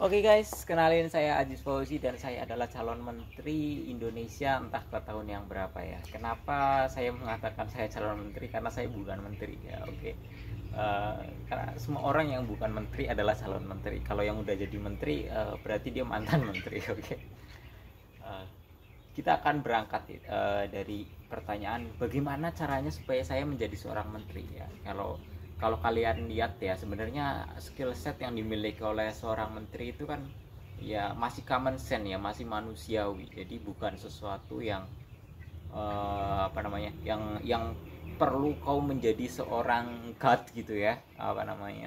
Oke guys, kenalin saya Aziz Fauzi dan saya adalah calon menteri Indonesia entah ke tahun yang berapa ya. Kenapa saya mengatakan saya calon menteri? Karena saya bukan menteri ya. Oke. Karena semua orang yang bukan menteri adalah calon menteri. Kalau yang udah jadi menteri berarti dia mantan menteri. Oke. Eh, kita akan berangkat dari pertanyaan bagaimana caranya supaya saya menjadi seorang menteri ya. Kalau kalian lihat ya, sebenarnya skill set yang dimiliki oleh seorang menteri itu kan ya masih common sense ya, masih manusiawi. Jadi bukan sesuatu yang yang perlu kau menjadi seorang god gitu ya,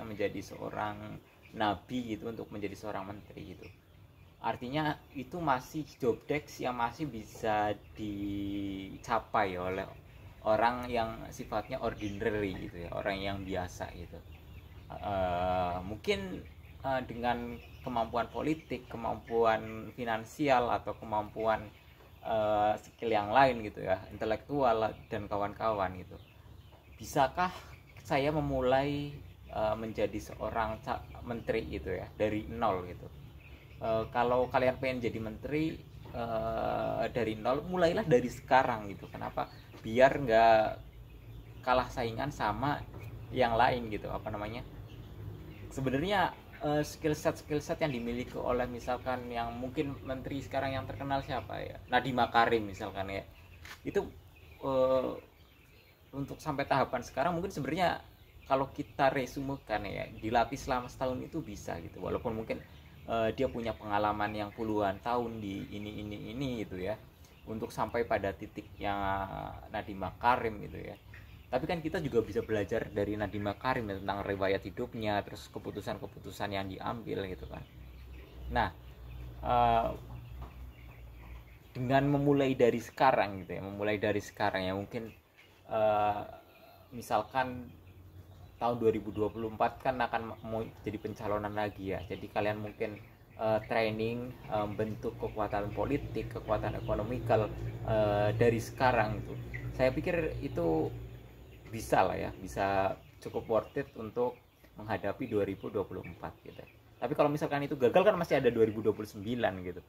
menjadi seorang nabi gitu untuk menjadi seorang menteri gitu. Artinya itu masih job desk yang masih bisa dicapai oleh orang yang sifatnya ordinary gitu ya, orang yang biasa gitu. Mungkin dengan kemampuan politik, kemampuan finansial atau kemampuan skill yang lain gitu ya, intelektual dan kawan-kawan gitu. Bisakah saya memulai menjadi seorang menteri gitu ya dari nol gitu? Kalau kalian pengen jadi menteri dari nol, mulailah dari sekarang gitu. Kenapa? Biar nggak kalah saingan sama yang lain gitu. Sebenarnya skill set yang dimiliki oleh misalkan yang mungkin menteri sekarang yang terkenal siapa ya, Nadiem Makarim misalkan ya, itu uh, untuk sampai tahapan sekarang mungkin sebenarnya kalau kita resumekan ya, dilatih selama setahun itu bisa gitu, walaupun mungkin dia punya pengalaman yang puluhan tahun di ini gitu ya, untuk sampai pada titik yang Nadiem Makarim gitu ya. Tapi kan kita juga bisa belajar dari Nadiem Makarim ya, tentang riwayat hidupnya, terus keputusan-keputusan yang diambil gitu kan. Nah, uh, dengan memulai dari sekarang gitu ya, mungkin uh, misalkan tahun 2024 kan akan mau jadi pencalonan lagi ya. Jadi kalian mungkin training bentuk kekuatan politik, kekuatan ekonomikal dari sekarang itu. Saya pikir itu bisa lah ya, bisa cukup worth it untuk menghadapi 2024 gitu. Tapi kalau misalkan itu gagal kan masih ada 2029 gitu.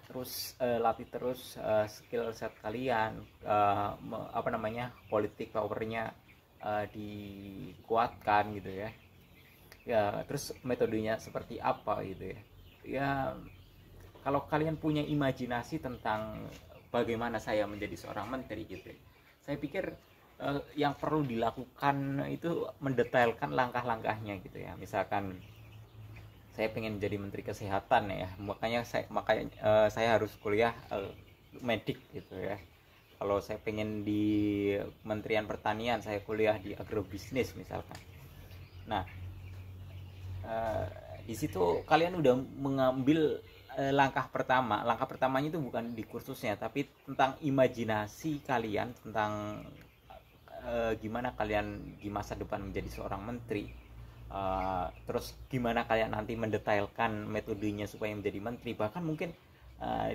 Terus latih terus skill set kalian, politik powernya dikuatkan gitu ya. Ya terus metodenya seperti apa gitu ya. Ya kalau kalian punya imajinasi tentang bagaimana saya menjadi seorang menteri gitu ya, saya pikir yang perlu dilakukan itu mendetailkan langkah-langkahnya gitu ya. Misalkan saya pengen jadi menteri kesehatan ya, makanya saya harus kuliah medik gitu ya. Kalau saya pengen di Kementerian Pertanian, saya kuliah di agrobisnis misalkan. Nah, eh, di situ kalian udah mengambil langkah pertama. Langkah pertamanya itu bukan di kursusnya, tapi tentang imajinasi kalian tentang gimana kalian di masa depan menjadi seorang menteri. Terus gimana kalian nanti mendetailkan metodenya supaya menjadi menteri, bahkan mungkin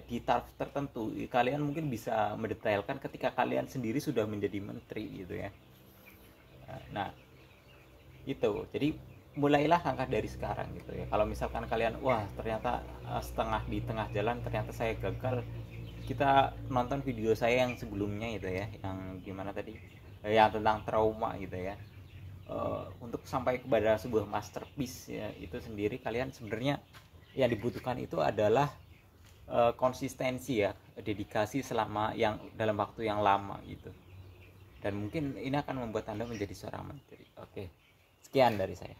di taraf tertentu kalian mungkin bisa mendetailkan ketika kalian sendiri sudah menjadi menteri gitu ya. Nah itu jadi mulailah langkah dari sekarang gitu ya. Kalau misalkan kalian wah ternyata di tengah jalan ternyata saya gagal, kita nonton video saya yang sebelumnya gitu ya, yang gimana tadi, yang tentang trauma gitu ya. Untuk sampai kepada sebuah masterpiece ya, itu sendiri kalian sebenarnya yang dibutuhkan itu adalah konsistensi ya, dedikasi selama yang dalam waktu yang lama gitu. Dan mungkin ini akan membuat Anda menjadi seorang menteri. Oke, sekian dari saya.